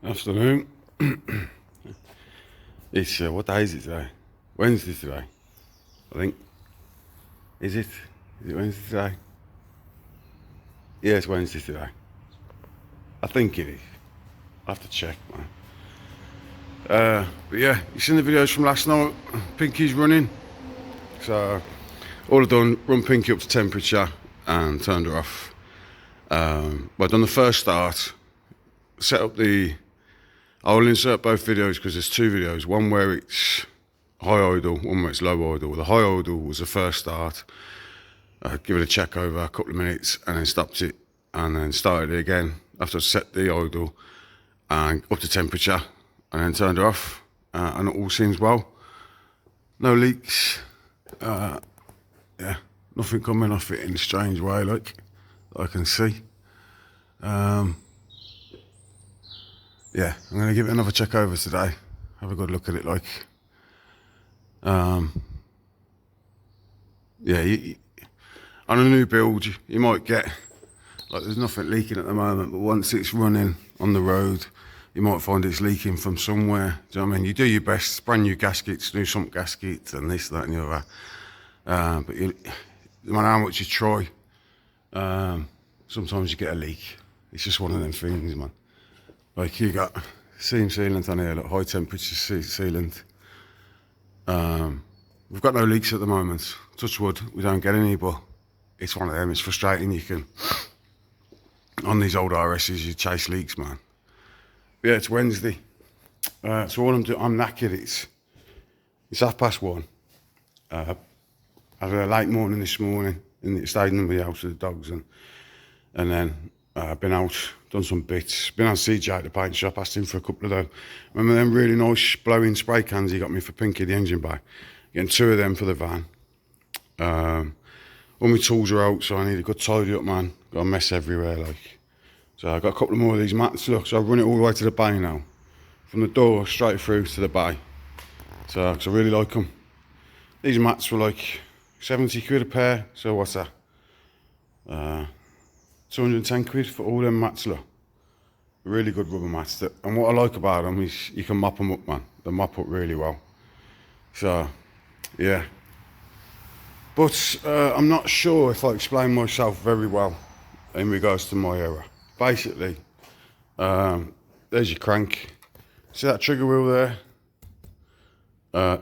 Afternoon. It's what day is it today? Wednesday today, I think. Is it? Is it Wednesday today? Yeah, it's Wednesday today. I think it is. I have to check, man. But yeah, you seen the videos from last night? Pinky's running. So all I've done, run Pinky up to temperature and turned her off. But I've done the first start, set up I will insert both videos because there's two videos, one where it's high idle, one where it's low idle. The high idle was the first start, give it a check over a couple of minutes and then stopped it and then started it again after I set the idle and up to temperature and then turned it off, and it all seems well. No leaks, yeah, nothing coming off it in a strange way like I can see. Yeah, I'm going to give it another check over today. Have a good look at it, like. Yeah, on a new build, you might get, like, there's nothing leaking at the moment, but once it's running on the road, you might find it's leaking from somewhere. Do you know what I mean? You do your best, brand new gaskets, new sump gaskets, and this, that, and the other. But no matter how much you try, sometimes you get a leak. It's just one of them things, man. Like, you got seam sealant on here, like high temperature sealant. We've got no leaks at the moment. Touch wood, we don't get any, but it's one of them. It's frustrating. You can, on these old RSs, you chase leaks, man. But yeah, it's Wednesday. So all I'm doing, I'm knackered. It's 1:30. I had a late morning this morning. Stayed in the house with the dogs, and then been out, done some bits. Been on CJ at the paint shop, asked him for a couple of them. Remember them really nice blowing spray cans he got me for Pinky, the engine bay? Getting 2 of them for the van. All my tools are out, so I need a good tidy up, man. Got a mess everywhere, like. So I got a couple more of these mats, look, so I've run it all the way to the bay now. From the door straight through to the bay. So, 'cause I really like them. These mats were like 70 quid a pair, so what's that? 210 quid for all them mats, look. Really good rubber mats. And what I like about them is you can mop them up, man. They mop up really well. So, yeah. But I'm not sure if I explain myself very well in regards to my error. Basically, there's your crank. See that trigger wheel there?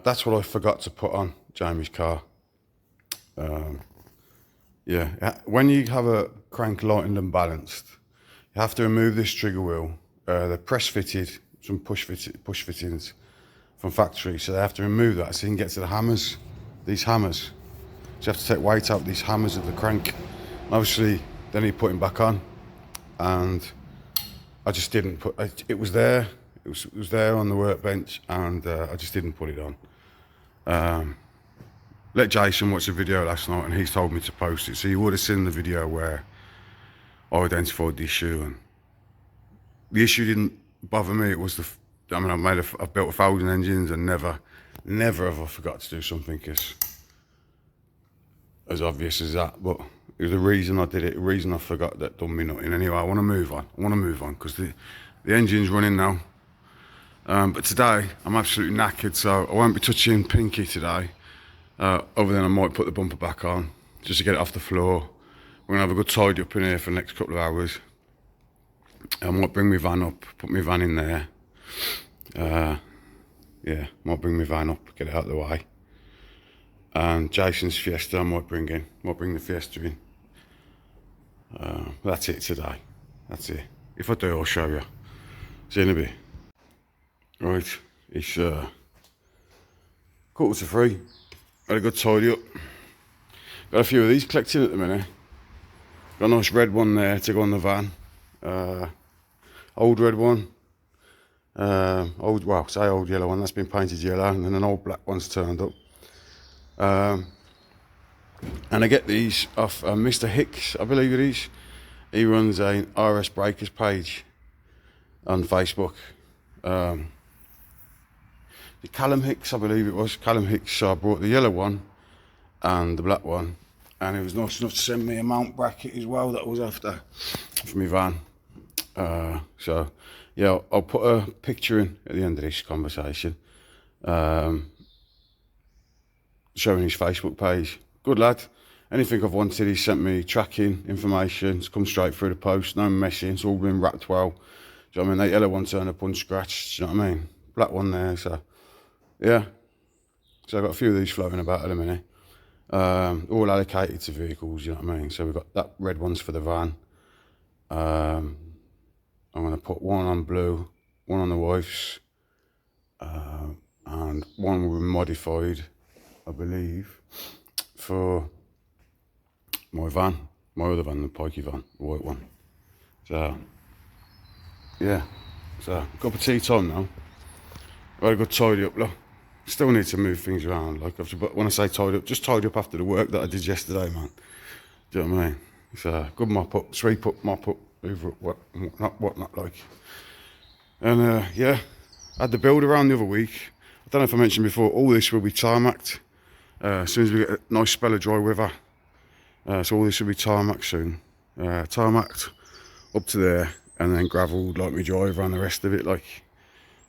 That's what I forgot to put on Jamie's car. Yeah, when you have a crank lightened and balanced, you have to remove this trigger wheel. They're press fitted, some push fittings from factory, so they have to remove that so you can get to the hammers, these hammers. So you have to take weight out these hammers of the crank. And obviously, then you put them back on, and I just didn't put. It was there. It was there on the workbench, and I just didn't put it on. Let Jason watch the video last night, and he's told me to post it. So you would have seen the video where I identified the issue, and the issue didn't bother me. It was I've built 1,000 engines, and never have I forgot to do something as obvious as that. But it was the reason I did it. The reason I forgot that done me nothing. Anyway, I want to move on because the engine's running now. But today I'm absolutely knackered, so I won't be touching Pinky today. Other than I might put the bumper back on just to get it off the floor. We're gonna have a good tidy up in here for the next couple of hours. I might bring my van up, put my van in there. Yeah, might bring my van up, get it out of the way. And Jason's Fiesta I might bring the Fiesta in. That's it today. That's it. If I do, I'll show you. See you in a bit. Right, it's 2:45. Got a good tidy up. Got a few of these collecting at the minute. Got a nice red one there to go on the van. Old red one. Old yellow one, that's been painted yellow, and then an old black one's turned up. And I get these off Mr. Hicks, I believe it is. He runs a RS Breakers page on Facebook. Callum Hicks, I believe it was. Callum Hicks, so I brought the yellow one and the black one. And he was nice enough to send me a mount bracket as well that I was after for my van. So yeah, I'll put a picture in at the end of this conversation, showing his Facebook page. Good lad. Anything I've wanted, he sent me tracking information. It's come straight through the post, no messing. It's all been wrapped well. Do you know what I mean? That yellow one turned up unscratched. Do you know what I mean? Black one there. So yeah. So I've got a few of these floating about at the minute. All allocated to vehicles. You know what I mean? So we've got that red one's for the van. I'm going to put one on blue, one on the wife's, and one will be modified, I believe, for my van, my other van, the pikey van, the white one. So, yeah, so cup of tea time now. Very good tidy up, look. Still need to move things around, like, but when I say tidy up, just tidy up after the work that I did yesterday, man. Do you know what I mean? It's a good mop up, sweep up, mop up, hoover up, whatnot like. And yeah, I had the build around the other week. I don't know if I mentioned before, all this will be tarmacked as soon as we get a nice spell of dry weather. So all this will be tarmacked soon. Tarmacked up to there, and then gravelled like my drive around the rest of it, like.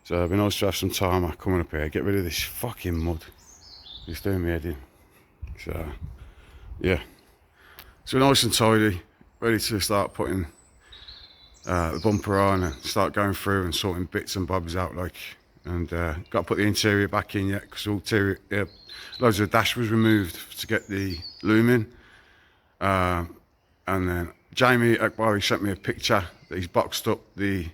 So it'd be nice to have some tarmac coming up here, get rid of this fucking mud. It's doing me head in. So yeah. So nice and tidy, ready to start putting the bumper on and start going through and sorting bits and bobs out, like. And got to put the interior back in yet, because all interior, loads of the dash was removed to get the loom in. And then Jamie Akbari sent me a picture that he's boxed up the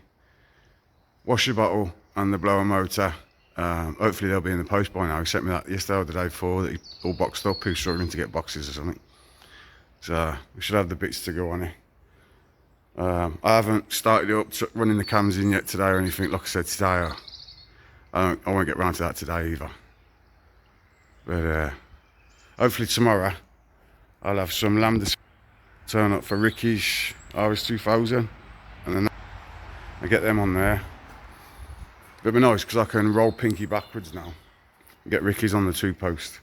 washer bottle and the blower motor. Hopefully they'll be in the post by now. He sent me that yesterday or the day before, that he all boxed up. He was struggling to get boxes or something. So we should have the bits to go on it. I haven't started up running the cams in yet today or anything. Like I said today, I won't get round to that today either. But hopefully tomorrow I'll have some lambdas turn up for Ricky's RS2000, and then I get them on there. It'll be nice because I can roll Pinky backwards now and get Ricky's on the 2-post,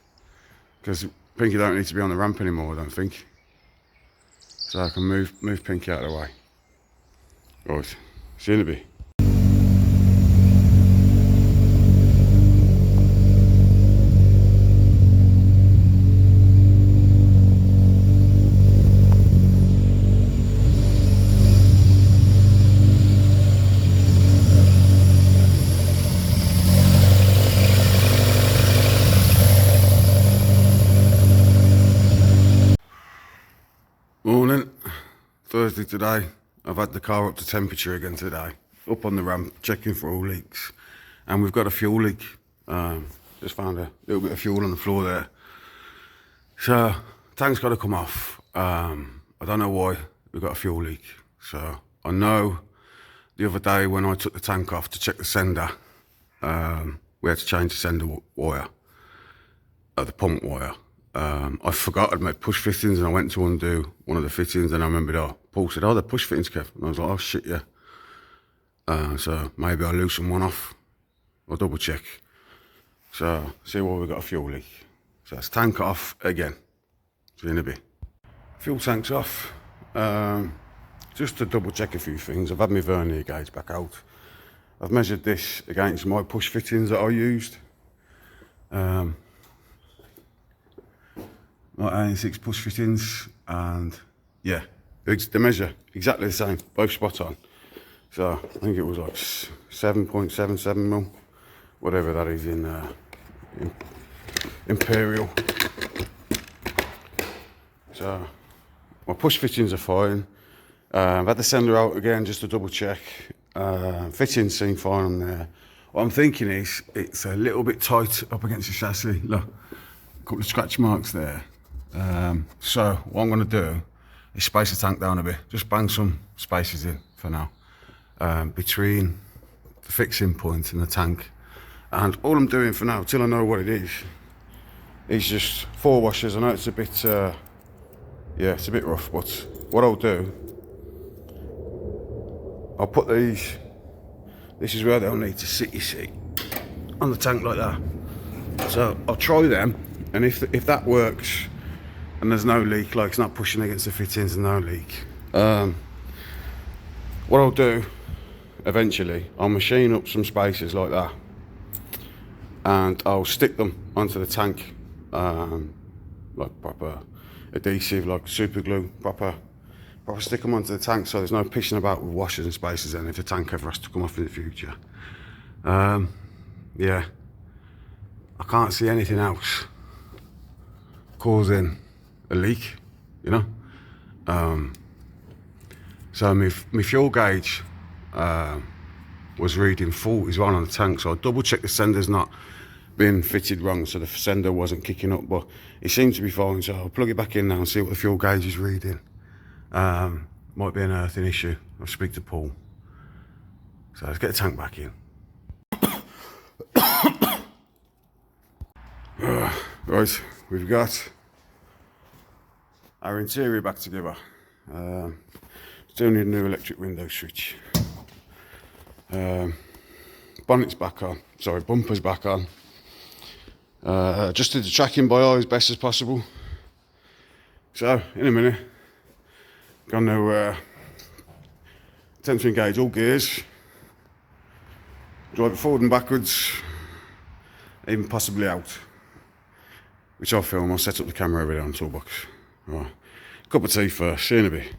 because Pinky don't need to be on the ramp anymore, I don't think. So I can move Pinky out of the way. Right, see you in a bit. Morning, Thursday today. I've had the car up to temperature again today. Up on the ramp, checking for all leaks. And we've got a fuel leak. Just found a little bit of fuel on the floor there. So, tank's got to come off. I don't know why we've got a fuel leak. So, I know the other day when I took the tank off to check the sender, we had to change the sender wire, the pump wire. I forgot I'd made push fittings, and I went to undo one of the fittings, and I remembered, Paul said, they're push fittings, Kev. And I was like, oh shit, yeah. So maybe I'll loosen one off. I'll double check. So see why we've got a fuel leak. So it's tank off again. See you in a bit. Fuel tank's off. Just to double check a few things. I've had my vernier gauge back out. I've measured this against my push fittings that I used. My 86 push fittings, and yeah, the measure exactly the same, both spot on. So I think it was like 7.77 mil, whatever that is in imperial. So my push fittings are fine. I've had the sender out again just to double check. Fittings seem fine on there. What I'm thinking is it's a little bit tight up against the chassis. Look, a couple of scratch marks there. So what I'm going to do is space the tank down a bit. Just bang some spaces in for now, between the fixing point and the tank. And all I'm doing for now, till I know what it is just 4 washers. I know it's a bit, yeah, it's a bit rough, but what I'll do, I'll put these, this is where they'll need to sit, you see, on the tank like that. So I'll try them, and if that works, and there's no leak, like it's not pushing against the fittings and no leak, I'll What I'll do eventually, I'll machine up some spacers like that, and I'll stick them onto the tank, like proper adhesive, like super glue, proper stick them onto the tank, so there's no pissing about with washers and spacers then if the tank ever has to come off in the future. Yeah, I can't see anything else causing a leak, you know. So my fuel gauge was reading 41 on the tank, so I double checked the sender's not been fitted wrong, so the sender wasn't kicking up, but it seemed to be fine, so I'll plug it back in now and see what the fuel gauge is reading. Might be an earthing issue. I'll speak to Paul. So let's get the tank back in. Right, we've got our interior back together. Still need a new electric window switch. Bonnet's back on, sorry, bumper's back on. Just did the tracking by eye as best as possible. So, in a minute, gonna attempt to engage all gears, drive it forward and backwards, even possibly out, which I'll film. I'll set up the camera over there on the toolbox. Right, cup of tea first, see you in a bit.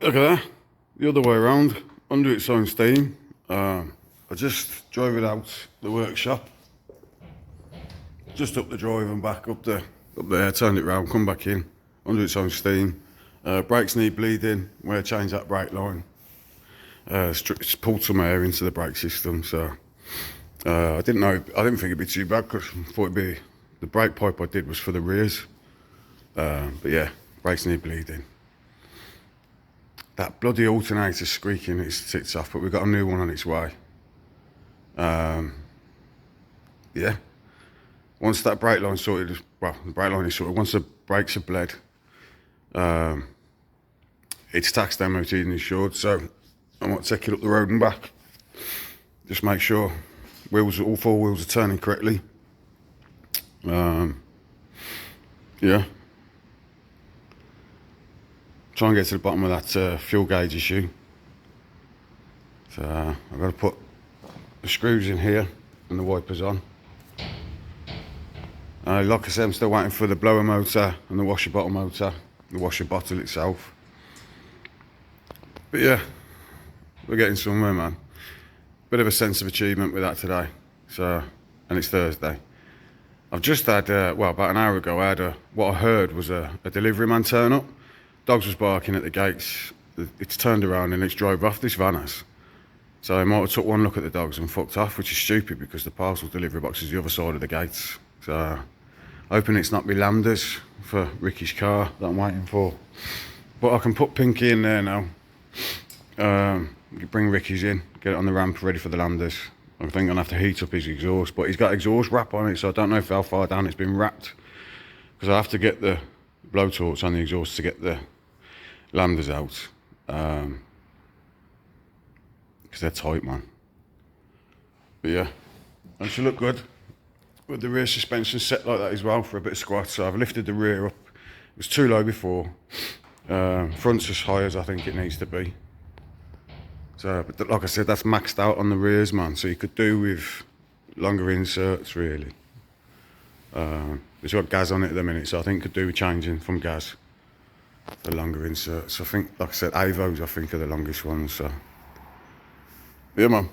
Look at that, the other way around, under its own steam. I just drove it out the workshop, just up the drive and back up there, turned it round, come back in, under its own steam. Brakes need bleeding, where I changed that brake line. It's pulled some air into the brake system, so I didn't think it'd be too bad, because I thought it'd be, the brake pipe I did was for the rears. But yeah, brakes need bleeding. That bloody alternator squeaking its tits off, but we've got a new one on its way. Yeah. Once that brake line's sorted, well, the brake line is sorted, once the brakes are bled, it's taxed MOT and insured, so I might take it up the road and back. Just make sure all four wheels are turning correctly. Yeah. Try and get to the bottom of that fuel gauge issue. So I've got to put the screws in here and the wipers on. Like I said, I'm still waiting for the blower motor and the washer bottle motor, the washer bottle itself. But yeah, we're getting somewhere, man. Bit of a sense of achievement with that today. So, and it's Thursday. I've just had, well, about an hour ago, what I heard was a delivery man turn up. Dogs was barking at the gates. It's turned around and it's drove off, this van has. So I might have took one look at the dogs and fucked off, which is stupid because the parcel delivery box is the other side of the gates. So hoping it's not me lambdas for Ricky's car that I'm waiting for. But I can put Pinky in there now. Bring Ricky's in, get it on the ramp ready for the lambdas. I think I'm gonna have to heat up his exhaust, but he's got exhaust wrap on it, so I don't know how far down it's been wrapped. Because I have to get the blowtorch on the exhaust to get the lambdas out. Because they're tight, man. But yeah, that should look good. With the rear suspension set like that as well for a bit of squat. So I've lifted the rear up. It was too low before. Front's as high as I think it needs to be. So, but like I said, that's maxed out on the rears, man. So you could do with longer inserts, really. It's got gas on it at the minute, so I think could do with changing from gas. for longer inserts. I think, like I said, Avos I think are the longest ones. So yeah, man.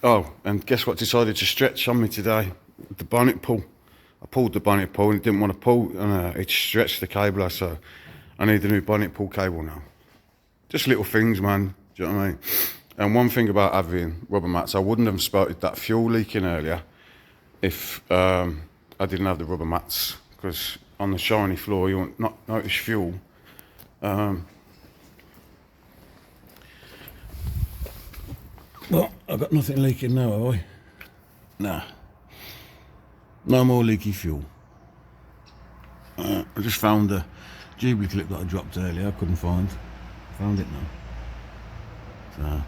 Oh, and guess what decided to stretch on me today? The bonnet pull. I pulled the bonnet pull and it didn't want to pull, and it stretched the cable, so I need a new bonnet pull cable now. Just little things, man. Do you know what I mean? And one thing about having rubber mats, I wouldn't have spotted that fuel leaking earlier if I didn't have the rubber mats, because on the shiny floor you won't not notice fuel. Well, I've got nothing leaking now, have I? Nah. No more leaky fuel. I just found a GB clip that I dropped earlier, I couldn't find. Found it now. So,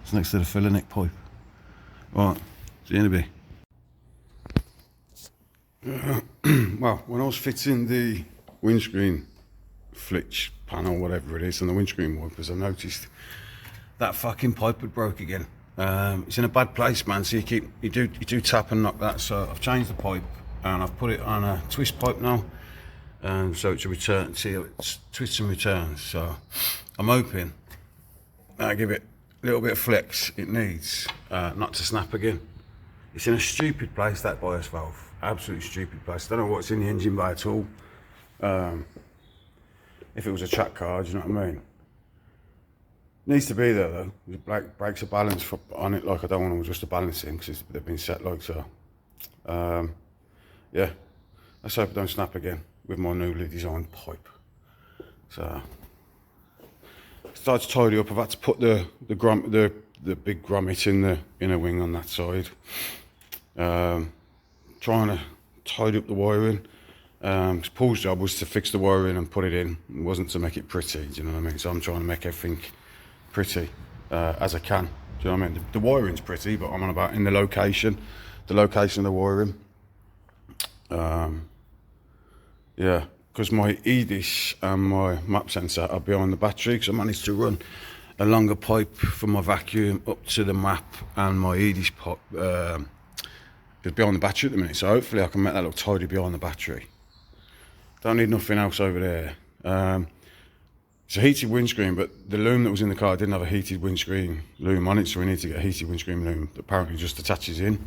it's next to the filler neck pipe. Right, see you in a bit. Well, when I was fitting the windscreen flitch panel, whatever it is, and the windscreen wipers, I noticed that fucking pipe had broke again. It's in a bad place, man. So you do tap and knock that. So I've changed the pipe and I've put it on a twist pipe now, so it's a return. See how it twists and returns. So I'm hoping I give it a little bit of flex it needs, not to snap again. It's in a stupid place, that bias valve. Absolutely stupid place. I don't know what's in the engine bay at all. If it was a track car, do you know what I mean? Needs to be there though. It breaks a balance on it. Like, I don't want to adjust the balancing because they've been set like so. Yeah, let's hope it don't snap again with my newly designed pipe. So started to tidy up. I've had to put the big grommet in the inner wing on that side. Trying to tidy up the wiring. Paul's job was to fix the wiring and put it in. It wasn't to make it pretty. Do you know what I mean? So I'm trying to make everything pretty as I can. Do you know what I mean? The wiring's pretty, but I'm on about in the location of the wiring. Yeah, because my EDIS and my map sensor are behind the battery, because I managed to run a longer pipe from my vacuum up to the map, and my EDIS pipe is behind the battery at the minute. So hopefully I can make that look tidy behind the battery. Don't need nothing else over there. It's a heated windscreen, but the loom that was in the car didn't have a heated windscreen loom on it, so we need to get a heated windscreen loom that apparently just attaches in.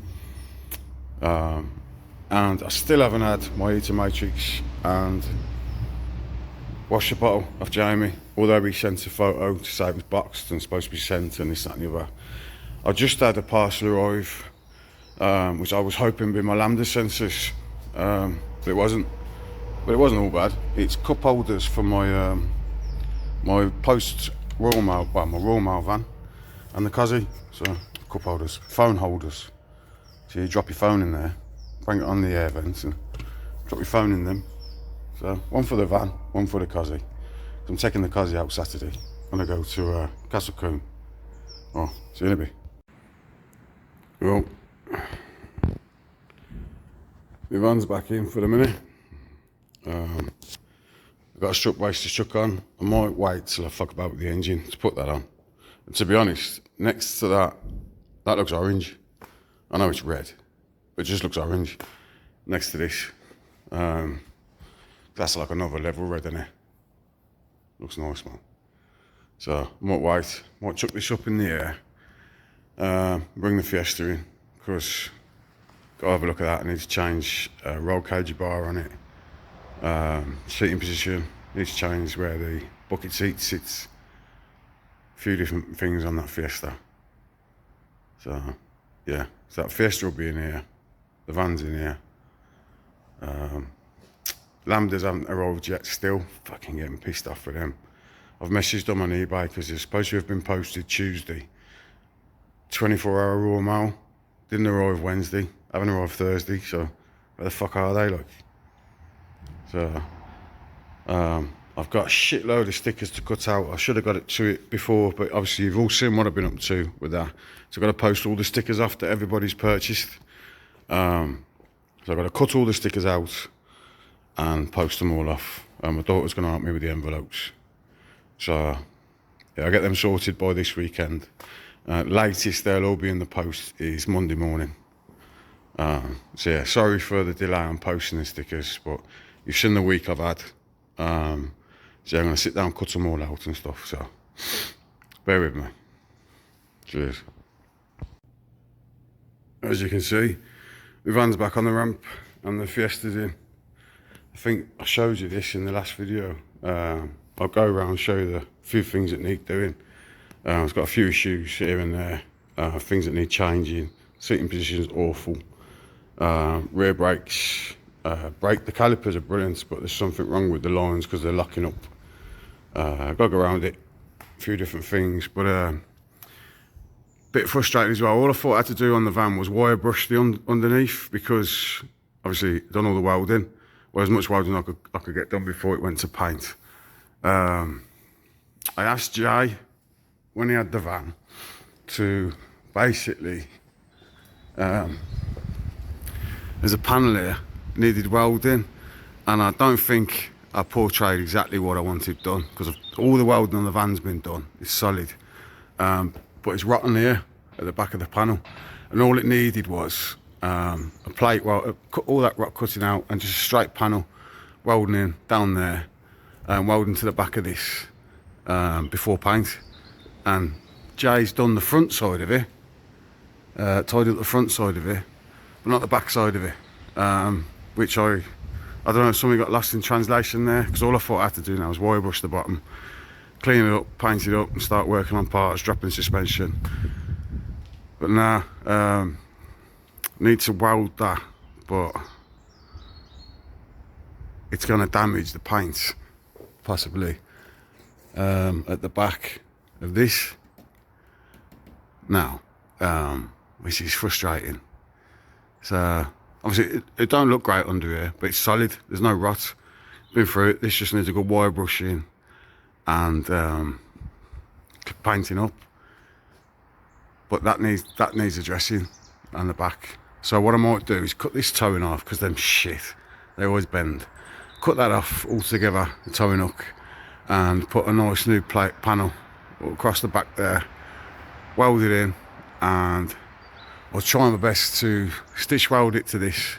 And I still haven't had my heater matrix and washer bottle off Jamie, although he sent a photo to say it was boxed and supposed to be sent and this, that and the other. I just had a parcel arrive, which I was hoping would be my lambda sensors, but it wasn't. But it wasn't all bad. It's cup holders for my my post Royal Mail, well, my Royal Mail van, and the Cossy. So cup holders, phone holders. So you drop your phone in there, bring it on the air vents, and drop your phone in them. So one for the van, one for the Cossy. I'm taking the Cossy out Saturday. I'm gonna go to Castle Combe. Oh, see you in a bit. Well, the van's back in for the minute. I've got a strut brace to chuck on. I might wait till I fuck about with the engine to put that on. And to be honest, next to that, that looks orange. I know it's red, but it just looks orange next to this. That's like another level red, isn't it? Looks nice, man. So I might wait, might chuck this up in the air, bring the Fiesta in, because got to have a look at that. I need to change roll cage bar on it. Seating position needs to change where the bucket seat sits. A few different things on that Fiesta. So yeah, so that Fiesta will be in here. The van's in here. Lambdas haven't arrived yet still. Fucking getting pissed off with them. I've messaged them on eBay because they're supposed to have been posted Tuesday. 24-hour raw mail. Didn't arrive Wednesday. Haven't arrived Thursday. So where the fuck are they, like? So I've got a shitload of stickers to cut out. I should have got it to it before, but obviously you've all seen what I've been up to with that. So I've got to post all the stickers off that everybody's purchased. So I've got to cut all the stickers out and post them all off. My daughter's going to help me with the envelopes. So yeah, I'll get them sorted by this weekend. Latest they'll all be in the post is Monday morning. So yeah, sorry for the delay on posting the stickers, but you've seen the week I've had. So I'm going to sit down, cut them all out and stuff, so bear with me. Cheers. As you can see, the van's back on the ramp and the Fiesta's in. I think I showed you this in the last video. I'll go around and show you the few things that need doing. It's got a few issues here and there, things that need changing. Seating position is awful. Rear brakes, the calipers are brilliant, but there's something wrong with the lines because they're locking up. I've got to go around it, a few different things, but bit frustrating as well. All I thought I had to do on the van was wire brush the underneath, because obviously done all the welding, well, as much welding I could get done before it went to paint. I asked Jay when he had the van to basically, there's a panel here needed welding, and I don't think I portrayed exactly what I wanted done, because all the welding on the van's been done. It's solid. But it's rotten here at the back of the panel, and all it needed was a plate, cut all that rock cutting out, and just a straight panel welding in down there, and welding to the back of this before paint. And Jay's done the front side of it, tied up the front side of it, but not the back side of it, which I don't know, something got lost in translation there, because all I thought I had to do now was wire brush the bottom, clean it up, paint it up, and start working on parts, dropping suspension. But now, need to weld that, but it's going to damage the paint, possibly, at the back of this now, which is frustrating. So, obviously, it don't look great under here, but it's solid, there's no rot. Been through it, this just needs a good wire brushing and painting up, but that needs addressing on the back. So what I might do is cut this towing off, because them shit, they always bend. Cut that off altogether, the towing hook, and put a nice new plate panel across the back there, weld it in, and I'll try my best to stitch weld it to this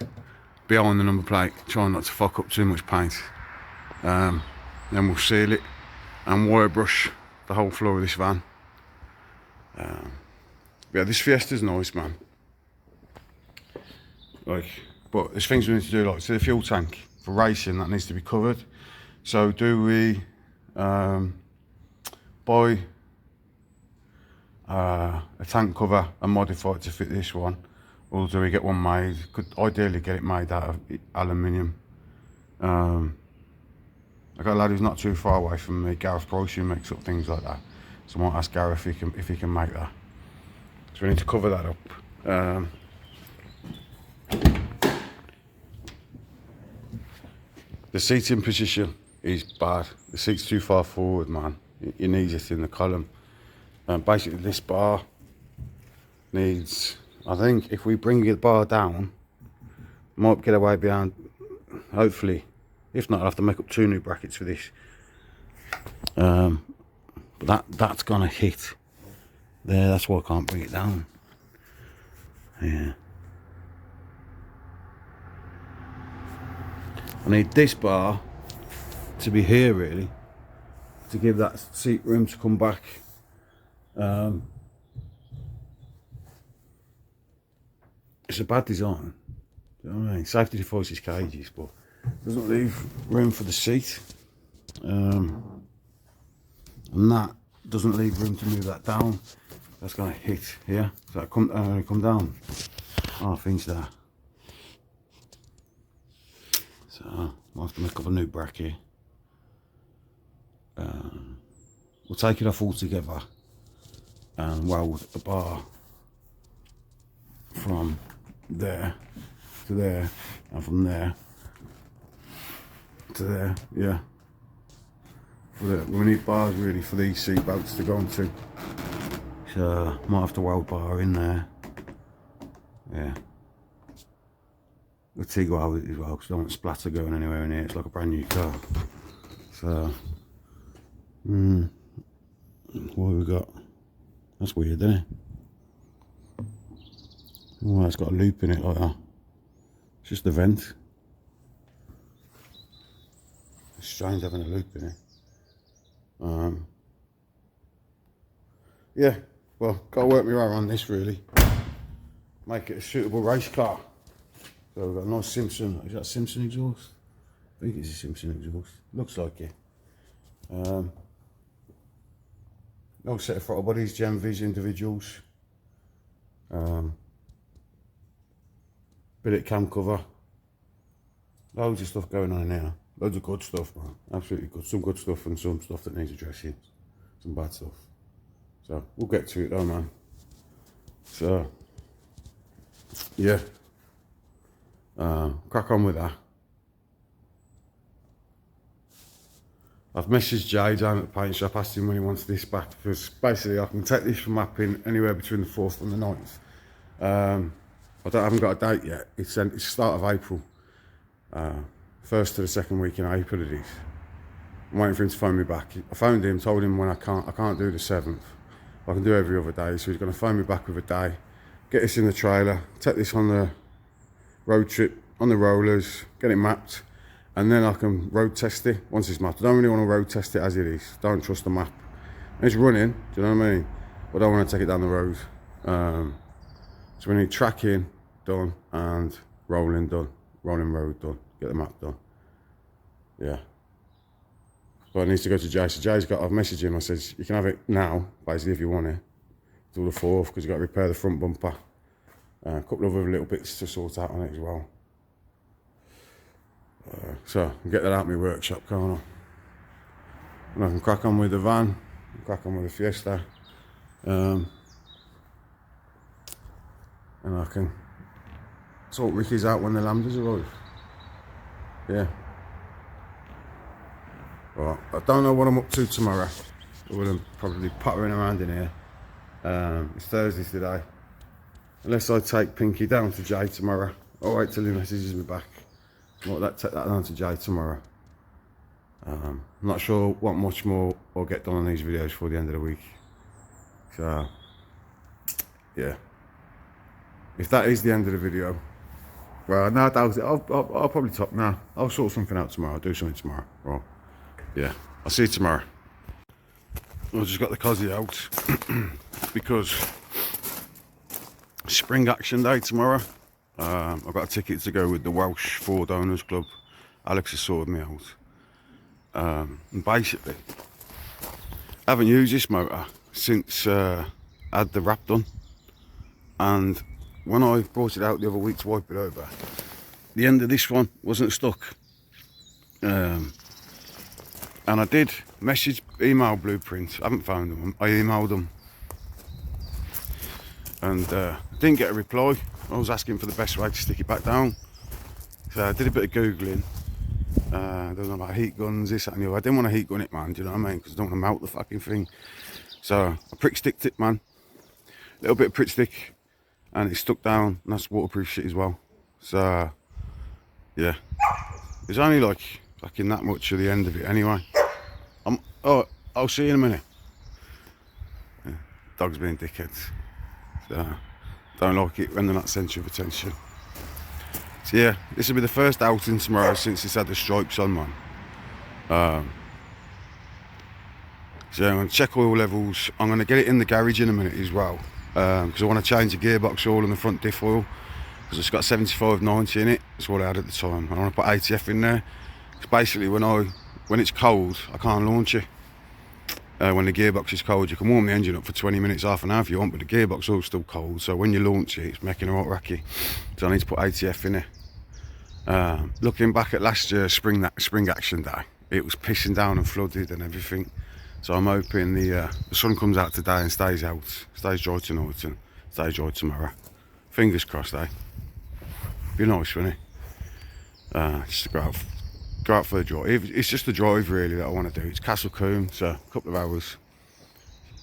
behind the number plate, trying not to fuck up too much paint. Then we'll seal it and wire brush the whole floor of this van. Yeah, this Fiesta's nice, man. Like, but there's things we need to do, like, so the fuel tank for racing, that needs to be covered. So do we buy a tank cover and modify it to fit this one, or do we get one made? Could ideally get it made out of aluminium. I got a lad who's not too far away from me, Gareth Price, who makes up things like that. So I might ask Gareth if he can make that. So we need to cover that up. The seating position is bad. The seat's too far forward, man. It needs it in the column. Basically, this bar needs, I think if we bring the bar down, might get away behind, hopefully. If not, I'll have to make up 2 new brackets for this. But that's gonna hit there, that's why I can't bring it down. Yeah. I need this bar to be here, really, to give that seat room to come back. It's a bad design, you know what I mean? Safety devices cages, but doesn't leave room for the seat, and that doesn't leave room to move that down. That's going to hit here, so that come down half inch there. So I'll have to make up a new bracket. We'll take it off altogether and weld a bar from there to there, and from there to there. Yeah, we need bars really for these seat belts to go onto, so might have to weld bar in there. Yeah, the TIG weld it as well, because I don't want splatter going anywhere in here. It's like a brand new car. So what have we got? That's weird, isn't it? Oh, it's got a loop in it like that. It's just a vent. It's strange having a loop in it. Yeah, well, gotta work me right on this really. Make it a suitable race car. So we've got a nice Simpson. Is that Simpson exhaust? I think it's a Simpson exhaust. Looks like it. No set of throttle bodies, Gen V's individuals. Billet cam cover. Loads of stuff going on in here. Loads of good stuff, man. Absolutely good. Some good stuff and some stuff that needs addressing. Some bad stuff. So we'll get to it though, man. So yeah. Crack on with that. I've messaged Jay down at the paint shop, asked him when he wants this back, because basically I can take this for mapping anywhere between the 4th and the 9th. I haven't got a date yet. It's the start of April. First to the second week in April it is. I'm waiting for him to phone me back. I phoned him, told him when I can't do the 7th. I can do every other day, so he's going to phone me back with a day. Get this in the trailer, take this on the road trip, on the rollers, get it mapped. And then I can road test it once it's mapped. I don't really want to road test it as it is. Don't trust the map. It's running, do you know what I mean? But I don't want to take it down the road. So we need tracking done and rolling done. Rolling road done. Get the map done. Yeah. But it needs to go to Jay. So Jay's got, I've messaged him. I said, you can have it now, basically, if you want it. Till the 4th, because you've got to repair the front bumper. A couple of other little bits to sort out on it as well. So I'll get that out of my workshop, can't I? And I can crack on with the van, crack on with the Fiesta, and I can sort Ricky's out when the Lambdas arrive. Yeah. Well, I don't know what I'm up to tomorrow. I'm probably pottering around in here. It's Thursday today. Unless I take Pinky down to Jay tomorrow. I'll wait till he messages me back. Take that down to Jay tomorrow. I'm not sure what much more I'll get done on these videos before the end of the week. So, yeah. If that is the end of the video, well, no, that was it. I'll probably top now. I'll sort something out tomorrow. I'll do something tomorrow. Well, yeah. I'll see you tomorrow. I've just got the Cossy out because spring action day tomorrow. I've got a ticket to go with the Welsh Ford Owners Club. Alex has sorted me out. And basically, I haven't used this motor since I had the wrap done. And when I brought it out the other week to wipe it over, the end of this one wasn't stuck. And I did email blueprints. I haven't found them. I emailed them. And didn't get a reply. I was asking for the best way to stick it back down. So I did a bit of Googling. I don't know about heat guns, this, that and the other. I didn't want to heat gun it, man, do you know what I mean? Because I don't want to melt the fucking thing. So I prick sticked it, man. A little bit of prick stick. And it stuck down. And that's waterproof shit as well. So, yeah. It's only like fucking that much of the end of it anyway. I'll see you in a minute. Yeah, dogs being dickheads. So, don't like it when they're not centre of attention. So yeah, this will be the first outing tomorrow since it's had the stripes on, man. So I'm going to check oil levels. I'm going to get it in the garage in a minute as well. Because I want to change the gearbox oil and the front diff oil. Because it's got 75/90 in it. That's what I had at the time. I want to put ATF in there. Because basically when it's cold, I can't launch it. When the gearbox is cold, you can warm the engine up for 20 minutes, half an hour if you want, but the gearbox oil's still cold, so when you launch it, it's making a right racky. So I need to put ATF in it. Looking back at last year's spring action day, it was pissing down and flooded and everything. So I'm hoping the sun comes out today and stays out, stays dry tonight and stays dry tomorrow. Fingers crossed, eh? Be nice, wouldn't it? Just to go out for a drive. It's just a drive really that I want to do. It's Castle Combe, so a couple of hours.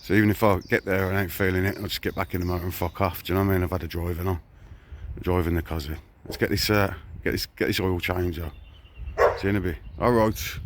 So even if I get there and I ain't feeling it, I'll just get back in the motor and fuck off. Do you know what I mean? I've had a driving on. Driving the Cossy. Let's get this oil change though. See you in a bit. Alright.